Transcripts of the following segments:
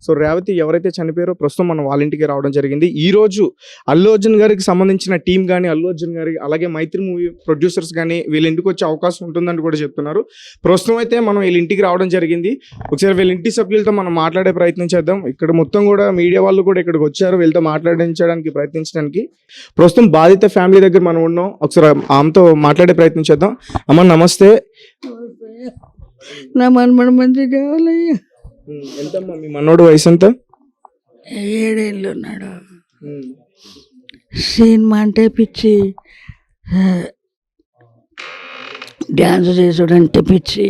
So Revathi ఎవరైతే చనిపోయారో ప్రస్తుతం మనం వాళ్ళ ఇంటికి రావడం జరిగింది. ఈ రోజు అల్లు అర్జున్ గారికి సంబంధించిన టీం కానీ, అల్లు అర్జున్ గారి అలాగే మైత్రి మూవీ ప్రొడ్యూసర్స్ కానీ వీళ్ళ ఇంటికి వచ్చే అవకాశం ఉంటుందని కూడా చెప్తున్నారు. ప్రస్తుతం అయితే మనం వీళ్ళ ఇంటికి రావడం జరిగింది. ఒకసారి వీళ్ళ ఇంటి సభ్యులతో మనం మాట్లాడే ప్రయత్నం చేద్దాం. ఇక్కడ మొత్తం కూడా మీడియా వాళ్ళు కూడా ఇక్కడికి వచ్చారు వీళ్ళతో మాట్లాడించడానికి ప్రయత్నించడానికి. ప్రస్తుతం బాధిత ఫ్యామిలీ దగ్గర మనం ఉన్నాం. ఒకసారి ఆమెతో మాట్లాడే ప్రయత్నం చేద్దాం. అమ్మ నమస్తే. నా మనమడు మంచి కావాలయ్యా. ఎంతమ్మా మీ మనోడు వయసు ఎంత? 7 ఏళ్ళు ఉన్నాడు. సినిమా అంటే పిచ్చి, డ్యాన్స్ చేసుడంటే పిచ్చి,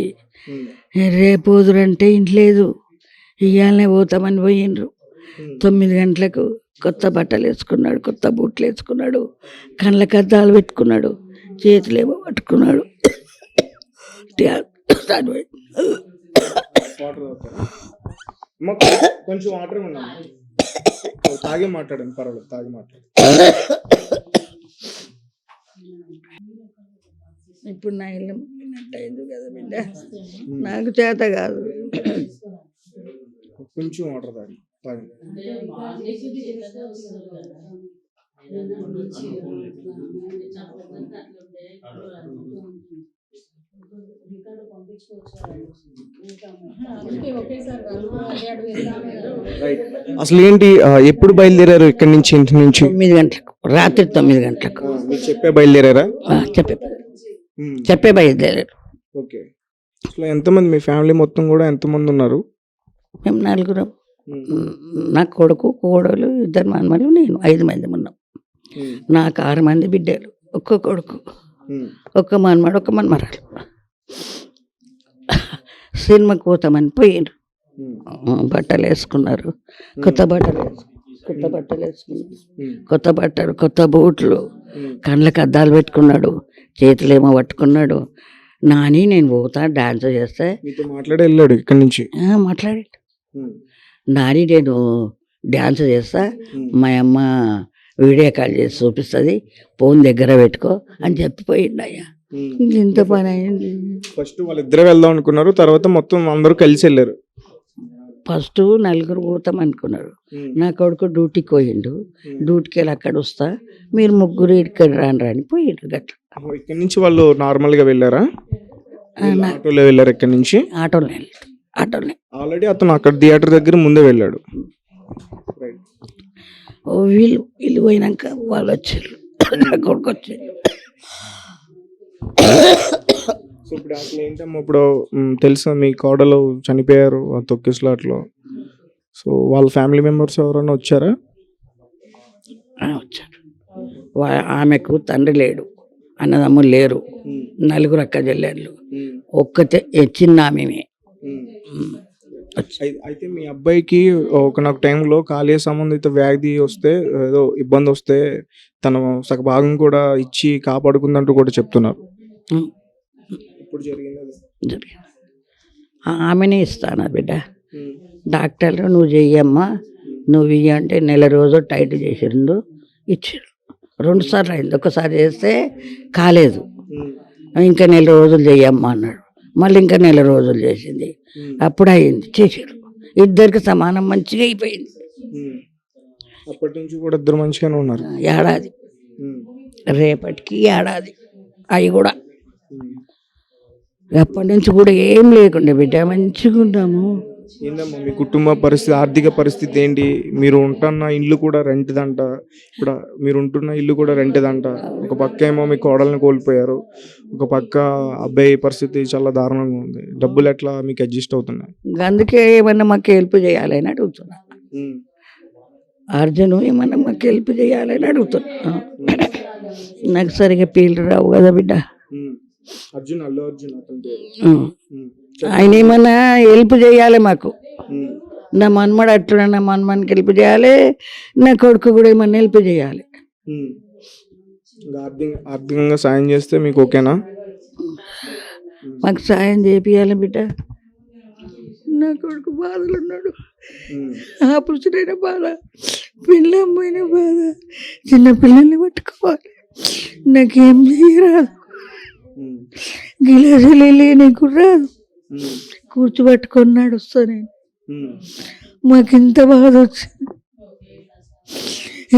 రేపు వదురంటే ఇంట్లేదు. ఇవాళనే పోతామని పోయిండ్రు. 9 గంటలకు కొత్త బట్టలు వేసుకున్నాడు, కొత్త బూట్లు వేసుకున్నాడు, కళ్ళకి అద్దాలు పెట్టుకున్నాడు, చేతులేమో పట్టుకున్నాడు. కొంచెం వాటర్ తాగి మాట్లాడండి, పర్వాలేదు తాగి మాట్లాడు. ఇప్పుడు నా ఇల్లు అయింది కదా బిడ్డ, నాకు చేత కాదు. కొంచెం వాటర్ తాగి తాగి. అసలు ఏంటి, ఎప్పుడు బయలుదేరారు ఇక్కడి నుంచి, ఇంటి నుంచి? 9 గంటలకు, రాత్రి 9 గంటలకు. మీరు చెప్పే బయలుదేరారా? చెప్పే బయలుదేరారు. ఓకే. అసలు ఎంతమంది మీ ఫ్యామిలీ మొత్తం కూడా ఎంతమంది ఉన్నారు? మేము 4. నా కొడుకు, కోడలు, 2 మనమలు, నేను 5 మంది ఉన్నాం. నాకు 6 మంది బిడ్డలు, ఒక్క కొడుకు, ఒక్క మనమడు, ఒక్క మనమరాలు. సినిమాకి పోతామని పోయినారు. బట్టలు వేసుకున్నారు, కొత్త బట్టలు వేసుకున్నారు, కొత్త బట్టలు, కొత్త బూట్లు, కళ్ళకి అద్దాలు పెట్టుకున్నాడు, చేతులేమో పట్టుకున్నాడు. నాని నేను పోతా డాన్స్ చేస్తే మాట్లాడి వెళ్ళాడు ఇక్కడి నుంచి. మాట్లాడాడు. నాని నేను డ్యాన్స్ చేస్తా, మా అమ్మ వీడియో కాల్ చేసి చూపిస్తుంది, ఫోన్ దగ్గర పెట్టుకో అని చెప్పిపోయిండు. అయ్యా ఇంత పని అయింది. ఫస్ట్ వాళ్ళిద్దరే వెళ్దాం అనుకున్నారు, తర్వాత మొత్తం అందరూ కలిసి వెళ్ళారు. ఫస్ట్ 4 పోతాం అనుకున్నారు. నా కొడుకు డ్యూటీకి పోయిండు. డ్యూటీకి వెళ్ళి అక్కడ వస్తా, మీరు 3 ఇక్కడ రాని పోయిండు. గట్ల ఇక్కడ నుంచి వాళ్ళు నార్మల్ గా వెళ్ళారా? ఆటోలో వెళ్ళారు ఇక్కడి నుంచి? ఆటోనే. ఆల్రెడీ అతను అక్కడ థియేటర్ దగ్గర ముందే వెళ్ళాడు. వీళ్ళు పోయినాక వాళ్ళు వచ్చారు, నా కొడుకు వచ్చారు. సో ఇప్పుడు అసలు ఏంటమ్మా, ఇప్పుడు తెలుసా మీ కోడలు చనిపోయారు ఆ తొక్కిసలాట్లో. సో వాళ్ళ ఫ్యామిలీ మెంబర్స్ ఎవరైనా వచ్చారా? వచ్చారు. ఆమెకు తండ్రి లేడు, అన్నదమ్ములు లేరు, 4 అక్క చెల్లెళ్ళు, ఒక్కతే చిన్న ఆమె. అయితే మీ అబ్బాయికి ఒకనొక టైంలో కాలేయ సంబంధిత వ్యాధి వస్తే, ఏదో ఇబ్బంది వస్తే తన సగ భాగం కూడా ఇచ్చి కాపాడుకుందంటూ కూడా చెప్తున్నారు. ఇప్పుడు జరిగింది. ఆమెనే ఇస్తాను బిడ్డ. డాక్టర్లు నువ్వు చెయ్యమ్మా, నువ్వు ఇయ్య అంటే 1 రోజు టైట్ చేసిండు, ఇచ్చారు. 2 సార్లు అయింది. ఒకసారి చేస్తే కాలేదు, ఇంకా 1 రోజులు చెయ్యమ్మా అన్నాడు. మళ్ళీ ఇంకా 1 రోజులు చేసింది, అప్పుడు అయింది, చేసారు. ఇద్దరికి సమానం మంచిగా అయిపోయింది. అప్పటి నుంచి కూడా ఇద్దరు మంచిగానే ఉన్నారు. ఏడాది, రేపటికి ఏడాది. అవి కూడా ఎప్పటి నుంచి కూడా ఏం లేకుండా బిడ్డ మంచిగా ఉన్నాము. ఏందమ్మా మీ కుటుంబ పరిస్థితి, ఆర్థిక పరిస్థితి ఏంటి? మీరు ఉంటున్న ఇల్లు కూడా రెంట్దంట. ఇప్పుడు మీరు ఉంటున్న ఇల్లు కూడా రెంట్దంట. ఒక పక్క ఏమో మీ కోడల్ని కోల్పోయారు, ఒక పక్క అబ్బాయి పరిస్థితి చాలా దారుణంగా ఉంది. డబ్బులు ఎట్లా మీకు అడ్జస్ట్ అవుతున్నాయి? అందుకే ఏమన్నా మాకు హెల్ప్ చేయాలని అడుగుతున్నా. అర్జును ఏమన్నా మాకు హెల్ప్ చేయాలని అడుగుతున్నా. నాకు సరిగా పేర్లు రావు కదా బిడ్డ. అర్జున్, అల్లు అర్జున్ ఆయన ఏమన్నా హెల్ప్ చేయాలి మాకు. నా మనమడు అట్లా, నా మనమనికి హెల్ప్ చేయాలి, నా కొడుకు కూడా ఏమన్నా హెల్ప్ చేయాలి. ఆర్థికంగా సాయం చేస్తే మీకు ఓకేనా? మాకు సాయం చేపియాలి బిడ్డ. నా కొడుకు బాధలు ఉన్నాడు, ఆపరేషన్ బాధ, పిల్లమ్మైన బాధ, చిన్న పిల్లల్ని పట్టుకోవాలి. నాకేం చేయరాదు, గిలాసులు నీకు రాదు, కూర్చోబెట్టుకొని నడుస్తా నేను. మాకింత బాధ వచ్చింది.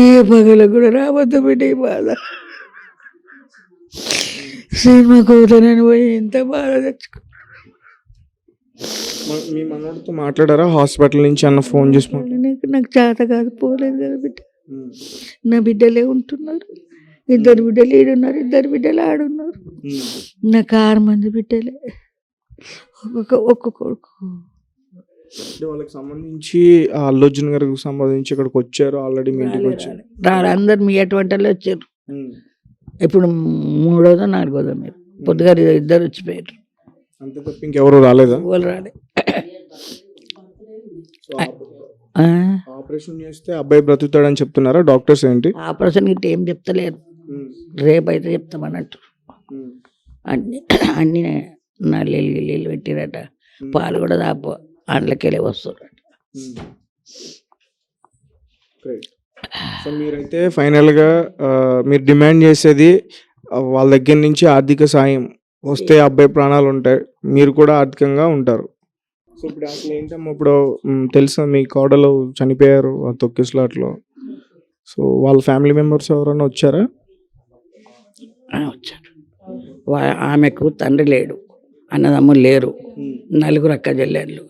ఏ పగల కూడా రావద్దు బిడ్డ ఈ బాధ. సినిమా కూతురని పోయి ఎంత బాధ తెచ్చుకో. మీ మనోడితో మాట్లాడారా హాస్పిటల్ నుంచి అన్న ఫోన్ చేసి నాకు చేత కాదు, పోలేదు కదా బిడ్డ. నా బిడ్డలే ఉంటున్నారు, ఇద్దరు బిడ్డలు ఈడున్నారు, ఇద్దరు బిడ్డలు ఆడున్నారు. నాకు 6 మంది బిడ్డలే, ఒక్క కొడుకు. వాళ్ళకి సంబంధించి అల్లు అర్జున్ గారికి సంబంధించి ఇక్కడికి వచ్చారు ఆల్రెడీ, మీ ఇంటికి వచ్చారు. అందరు మీ అటువంటి వాళ్ళు వచ్చారు. ఇప్పుడు 3వ 4వ మీరు పొద్దుగారు ఇద్దరు వచ్చిపోయారు. అంతే తప్ప ఇంకెవరు రాలేదా? వాళ్ళు రాలే. ఆపరేషన్ చేస్తే అబ్బాయి బ్రతుకుతాడని చెప్తున్నారా డాక్టర్స్? ఏంటి ఆపరేషన్ గిట్ట ఏం చెప్తలేరు, రేపు అయితే చెప్తామన్నట్టు. అన్ని అన్ని నీళ్ళు పెట్టిరట, పాలు కూడా దాపో అండ్లకెళ్ళి వస్తున్నట్టు. సో మీరైతే ఫైనల్గా మీరు డిమాండ్ చేసేది వాళ్ళ దగ్గర నుంచి ఆర్థిక సాయం వస్తే అబ్బాయి ప్రాణాలు ఉంటాయి, మీరు కూడా ఆర్థికంగా ఉంటారు. సో ఇప్పుడు అసలు ఏంటమ్మా, ఇప్పుడు తెలుసా మీ కోడలు చనిపోయారు ఆ తొక్కిసలాట్లో. సో వాళ్ళ ఫ్యామిలీ మెంబర్స్ ఎవరైనా వచ్చారా? వచ్చారు. ఆమెకు తండ్రి లేడు, అన్నదమ్ములు లేరు, 4 అక్క చెల్లెళ్ళు,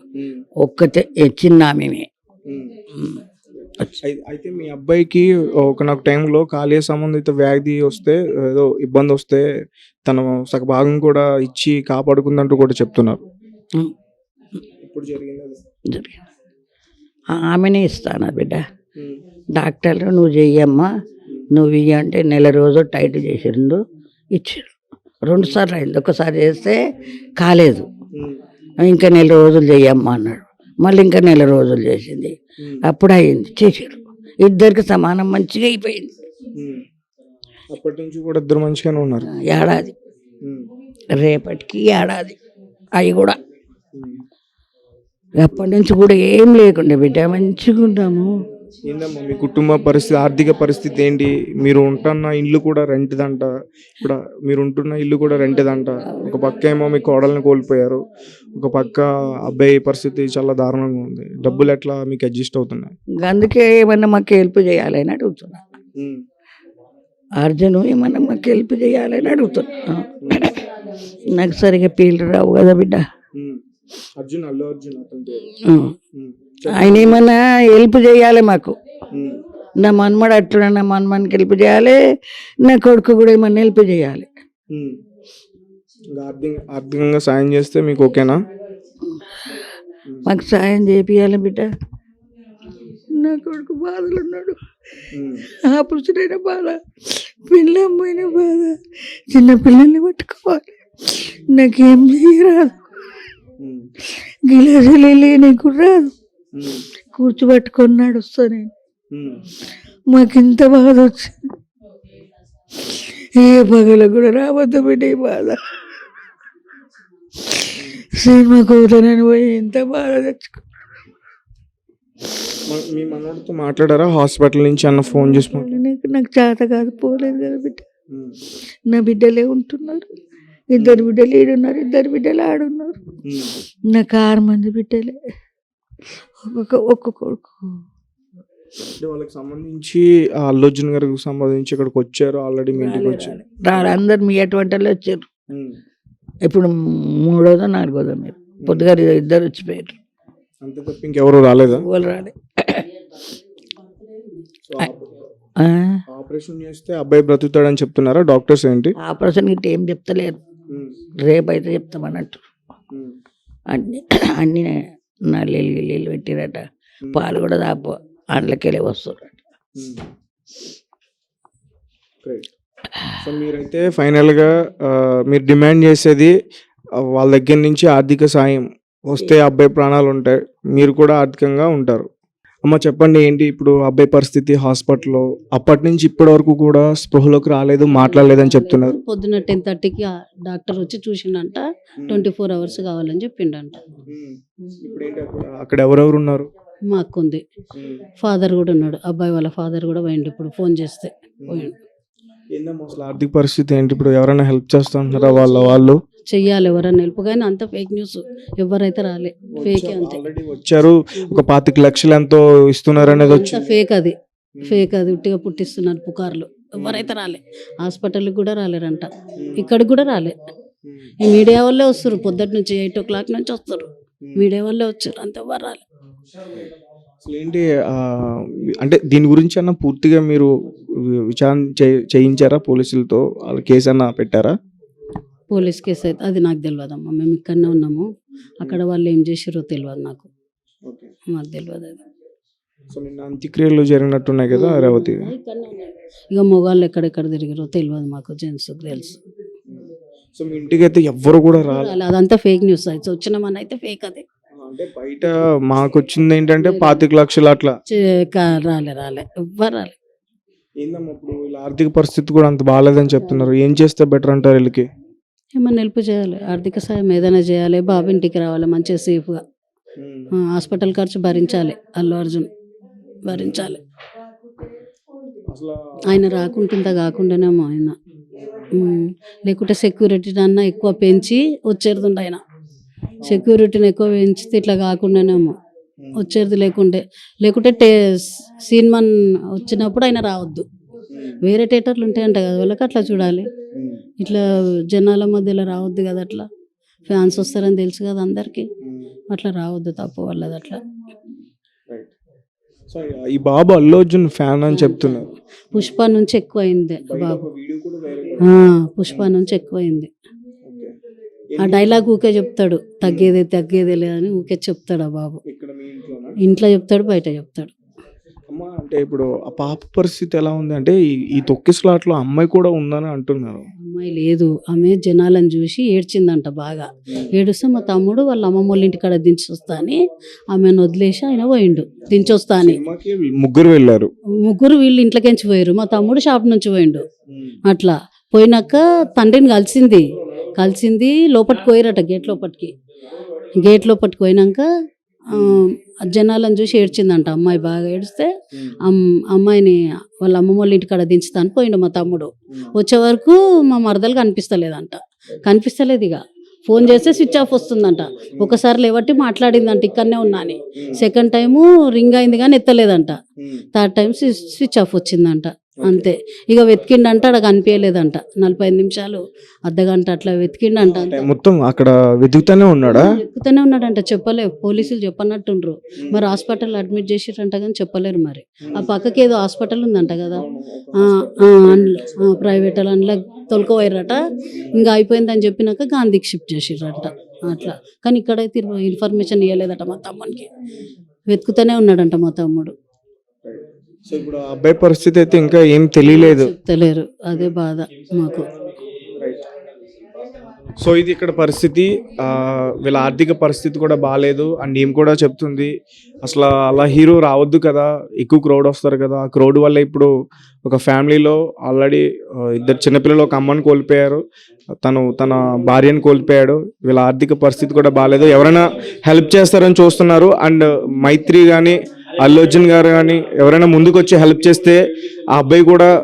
ఒక్కతే చిన్న ఆమె. అయితే మీ అబ్బాయికి ఒకనొక టైంలో కాలేయ సంబంధిత వ్యాధి వస్తే, ఏదో ఇబ్బంది వస్తే తన సగ భాగం కూడా ఇచ్చి కాపాడుకుందంటూ కూడా చెప్తున్నారు. ఇప్పుడు జరిగింది ఆమెనే ఇస్తాను బిడ్డ. డాక్టర్లు నువ్వు చెయ్యమ్మా, నువ్వు ఇయ్య అంటే నెల రోజులు టైట్ చేసిండు, ఇచ్చారు. 2 సార్లు అయింది, ఒకసారి చేస్తే కాలేదు, ఇంకా నెల రోజులు చెయ్యమ్మా అన్నాడు. మళ్ళీ ఇంకా నెల రోజులు చేసింది, అప్పుడు అయింది, చేసారు. ఇద్దరికి సమానం మంచిగా అయిపోయింది. అప్పటి నుంచి కూడా ఇద్దరు మంచిగానే ఉన్నారు. ఏడాది, రేపటికి ఏడాది అవి కూడా. అప్పటి నుంచి కూడా ఏం లేకుండా బిడ్డ మంచిగా ఉన్నాము. ఏందమ్మా మీ కుటుంబ పరిస్థితి, ఆర్థిక పరిస్థితి ఏంటి? మీరు ఉంటున్న ఇల్లు కూడా రెంట్దంట, ఇప్పుడు మీరు ఉంటున్న ఇల్లు కూడా రెంట్దంట. ఒక పక్క ఏమో మీ కోడల్ని కోల్పోయారు, ఒక పక్క అబ్బాయి పరిస్థితి చాలా దారుణంగా ఉంది. డబ్బులు ఎట్లా మీకు అడ్జస్ట్ అవుతున్నాయి? అందుకే ఏమన్నా మాకు హెల్ప్ చేయాలని అడుగుతున్నా. అర్జును ఏమన్నా మాకు హెల్ప్ చేయాలని అడుగుతున్నా. నాకు సరిగా పేర్లు రావు కదా బిడ్డ. అర్జున్, అల్లు అర్జున్ ఆయన ఏమన్నా హెల్ప్ చేయాలి మాకు. నా మనమడు అట్లా, నా మనమానికి హెల్ప్ చేయాలి, నా కొడుకు కూడా ఏమన్నా హెల్ప్ చేయాలి. ఆర్థికంగా సాయం చేస్తే మీకు ఓకేనా? మాకు సాయం చేపియాలి బిడ్డ. నా కొడుకు బాధలు ఉన్నాడు, ఆపరేషన్ అయిన బాధ, పిల్లమ్మైన బాధ, చిన్న పిల్లల్ని పట్టుకోవాలి, నాకేం చేయరాదు, గిలాసులు నీకు రాదు, కూర్చోబెట్టుకొని నడుస్తా నేను. మాకింత బాధ వచ్చింది. ఏ పగల కూడా రావద్దు బిడ్డ ఈ బాధ. సినిమా కూతురని పోయి ఎంత బాధ తెచ్చుకో. మీ మనోడితో మాట్లాడారా హాస్పిటల్ నుంచి అన్న ఫోన్ చేసి? నాకు చేత కాదు, పోలేదు కదా బిడ్డ. నా బిడ్డలే ఉంటున్నారు, ఇద్దరు బిడ్డలు ఈడున్నారు, ఇద్దరు బిడ్డలు ఆడున్నారు. నాకు 6 మంది బిడ్డలే, ఒక్క కొడుకు. వాళ్ళకి సంబంధించి అల్లు అర్జున్ గారికి సంబంధించి ఇక్కడికి వచ్చారు ఆల్రెడీ, మీ ఇంటికి వచ్చారు. అందరు మీ అటువంటి వాళ్ళు వచ్చారు. ఇప్పుడు 3వ 4వ మీరు పొద్దుగారు ఇద్దరు వచ్చిపోయారు. అంతే తప్ప ఇంకెవరు రాలేదా? వాళ్ళు రాలే. ఆపరేషన్ చేస్తే అబ్బాయి బ్రతుకుతాడని చెప్తున్నారా డాక్టర్స్? ఏంటి ఆపరేషన్ గిట్ట ఏం చెప్తలేరు, రేపు అయితే చెప్తామన్నట్టు. అన్ని అన్ని నీళ్ళు పెట్టిరట, పాలు కూడా దాపో అండ్లకెళ్ళి వస్తున్నట్టు. సో మీరైతే ఫైనల్గా మీరు డిమాండ్ చేసేది వాళ్ళ దగ్గర నుంచి ఆర్థిక సాయం వస్తే అబ్బాయి ప్రాణాలు ఉంటాయి, మీరు కూడా ఆర్థికంగా ఉంటారు. అమ్మ చెప్పండి, ఏంటి ఇప్పుడు అబ్బాయి పరిస్థితి హాస్పిటల్లో? అప్పటి నుంచి ఇప్పటి వరకు కూడా స్పృహలోకి రాలేదు, మాట్లాడలేదని చెప్తున్నారు. పొద్దున్న 10:30కి డాక్టర్ వచ్చి చూసిండంట, 24 hours కావాలని చెప్పిండంట. అక్కడ ఎవరెవరు ఉన్నారు? మా అక్క ఉంది, ఫాదర్ కూడా ఉన్నాడు, అబ్బాయి వాళ్ళ ఫాదర్ కూడా పోయిండు. ఇప్పుడు ఫోన్ చేస్తే పోయిండు. ఏందమ్మా అసలు ఆర్థిక పరిస్థితి ఏంటి? ఇప్పుడు ఎవరైనా హెల్ప్ చేస్తా అంటున్నారా వాళ్ళు? చెయ్యాలి ఎవరన్నా హెల్ప్, కానీ అంత ఫేక్ న్యూస్, ఎవరైతే రాలే, ఫేక్ అంతే, ఆల్రెడీ వచ్చారు, ఒక 25 లక్షలు ఎంతో ఇస్తున్నారు అనేది అంత వచ్చింది. ఫేక్ అది, ఫేక్ అది, ఉట్టిగా పుట్టిస్తున్నారు పుకార్లు, ఎవరైతే రాలే, హాస్పిటల్కి కూడా రాలేరంట, ఇక్కడికి కూడా రాలే. ఈ మీడియా వల్లే వస్తారు, పొద్దుటి నుంచి 8 o'clock నుంచి వస్తారు, మీడియా వల్లే వచ్చారు, అంత ఎవరు రాలే. అసలు ఏంటి అంటే దీని గురించి అన్న పూర్తిగా మీరు విచారణ చేయించారా పోలీసులతో, వాళ్ళ కేసు అన్న పెట్టారా? పోలీస్ కేసు అయితే అది నాకు తెలియదమ్మా, మేము ఇక్కడనే ఉన్నాము, అక్కడ వాళ్ళు ఏం చేసారో తెలియదు నాకు, మాకు తెలియదు అది. సో నిన్న అంత్యక్రియలు జరిగినట్టున్నాయి కదా రేవతి. ఇక్కడనే ఉన్నాయి. ఇక మొగాళ్ళు ఎక్కడెక్కడ తిరిగారో తెలియదు మాకు, జెంట్స్ తెలుసు. సో మీ ఇంటికి అయితే ఎవ్వరు కూడా రాలేదు. అదంతా ఫేక్ న్యూస్ అయితే, వచ్చిన మన అయితే ఫేక్ అది, అంటే బయట మాకు వచ్చింది ఏంటంటే 25 లక్షలు అట్లా. రాలే ఎవ్వరు రాలే. ఏందమ్మా ఇప్పుడు వీళ్ళ ఆర్థిక పరిస్థితి కూడా అంత బాగాలేదని చెప్తున్నారు, ఏం చేస్తే బెటర్ అంటారు వీళ్ళకి? ఏమన్నా హెల్ప్ చేయాలి, ఆర్థిక సాయం ఏదైనా చేయాలి, బాబు ఇంటికి రావాలి మంచిగా సేఫ్గా, హాస్పిటల్ ఖర్చు భరించాలి, అల్లు అర్జున్ భరించాలి. అసలు ఆయన రాకుంటుందా కాకుండానేమో ఆయన, లేకుంటే సెక్యూరిటీ అన్న ఎక్కువ పెంచి వచ్చేది ఆయన, సెక్యూరిటీని ఎక్కువ పెంచితే ఇట్లా కాకుండానేమో వచ్చేది, లేకుంటే సినిమా వచ్చినప్పుడు ఆయన రావద్దు, వేరే థియేటర్లు ఉంటాయంట కదా వాళ్ళకి, అట్లా చూడాలి, ఇట్లా జనాల మధ్యలో రావద్దు కదా, అట్లా ఫ్యాన్స్ వస్తారని తెలుసు కదా అందరికీ, అట్లా రావద్దు, తప్పు వాళ్ళది అట్లా. సో ఈ బాబు అల్లు అర్జున్ ఫ్యాన్ అని చెప్తున్నారు. పుష్ప నుంచి ఎక్కువ అయింది బాబు, పుష్ప నుంచి ఎక్కువ అయింది. ఆ డైలాగ్ ఊకే చెప్తాడు, తగ్గేదే లేదని ఊకే చెప్తాడు ఆ బాబు, ఇంట్లో చెప్తాడు, బయట చెప్తాడు. అమ్మ అంటే ఇప్పుడు ఆ పాప పరిస్థితి ఎలా ఉంది అంటే ఈ తొక్కిసలాట్లో అమ్మాయి కూడా ఉందని అంటున్నారు. అమ్మాయి లేదు, ఆమె జనాలను చూసి ఏడ్చిందంట బాగా, ఏడుస్తే మా తమ్ముడు వాళ్ళ అమ్మమ్మ వాళ్ళ ఇంటికాడ దించొస్తా అని ఆమెను వదిలేసి ఆయన పోయిండు, దించొస్తా అని. ముగ్గురు వెళ్ళారు, ముగ్గురు వీళ్ళు ఇంట్లోకించి పోయారు, మా తమ్ముడు షాప్ నుంచి పోయిండు. అట్లా పోయినాక తండ్రిని కలిసింది లోపలికి పోయారట, గేట్ లోపలికి పోయినాక జనాలను చూసి ఏడ్చిందంట అమ్మాయి, బాగా ఏడిస్తే అమ్మాయిని వాళ్ళ అమ్మమ్మ వాళ్ళ ఇంటికాడ దించుతాను పోయిండు మా తమ్ముడు. వచ్చే వరకు మా మరదలు కనిపిస్తలేదు, ఇక ఫోన్ చేస్తే స్విచ్ ఆఫ్ వస్తుందంట, ఒకసారి లేవట్టి మాట్లాడిందంట ఇక్కడనే ఉన్నా అని, సెకండ్ టైము రింగ్ అయింది కానీ ఎత్తలేదంట, థర్డ్ టైం స్విచ్ ఆఫ్ వచ్చిందంట, అంతే. ఇక వెతికిండంట, అక్కడ కనిపించలేదంట, 45 నిమిషాలు అర్ధగంట అట్లా వెతికిండంట, మొత్తం అక్కడ వెతుకుతూనే ఉన్నాడంట, చెప్పలేవు పోలీసులు చెప్పనట్టుండ్రు. మరి హాస్పిటల్ అడ్మిట్ చేసిరంట కానీ చెప్పలేరు, మరి ఆ పక్కకి ఏదో హాస్పిటల్ ఉందంట కదా, ప్రైవేట్ అందులో తొలకపోయారట, ఇంకా అయిపోయిందని చెప్పినాక గాంధీకి షిఫ్ట్ చేసిర్రంట అట్లా. కానీ ఇక్కడైతే ఇన్ఫర్మేషన్ ఇవ్వలేదట మా తమ్మునికి, వెతుకుతూనే ఉన్నాడంట మా తమ్ముడు. సో ఇప్పుడు ఆ అబ్బాయి పరిస్థితి అయితే ఇంకా ఏం తెలియలేదు, చెప్తలేరు, అదే బాధ మాకు. సో ఇది ఇక్కడ పరిస్థితి, వీళ్ళ ఆర్థిక పరిస్థితి కూడా బాగాలేదు అండ్ ఏం కూడా చెప్తుంది. అసలు అలా హీరో రావద్దు కదా, ఎక్కువ క్రౌడ్ వస్తారు కదా, ఆ క్రౌడ్ వల్ల ఇప్పుడు ఒక ఫ్యామిలీలో ఆల్రెడీ 2 చిన్నపిల్లలు, ఒక అమ్మని కోల్పోయారు, తన భార్యను కోల్పోయాడు. వీళ్ళ ఆర్థిక పరిస్థితి కూడా బాగాలేదు, ఎవరైనా హెల్ప్ చేస్తారని చూస్తున్నారు. అండ్ మైత్రి కానీ అల్లు అర్జున్ గారు కానీ ఎవరైనా ముందుకు వచ్చి హెల్ప్ చేస్తే ఆ అబ్బాయి కూడా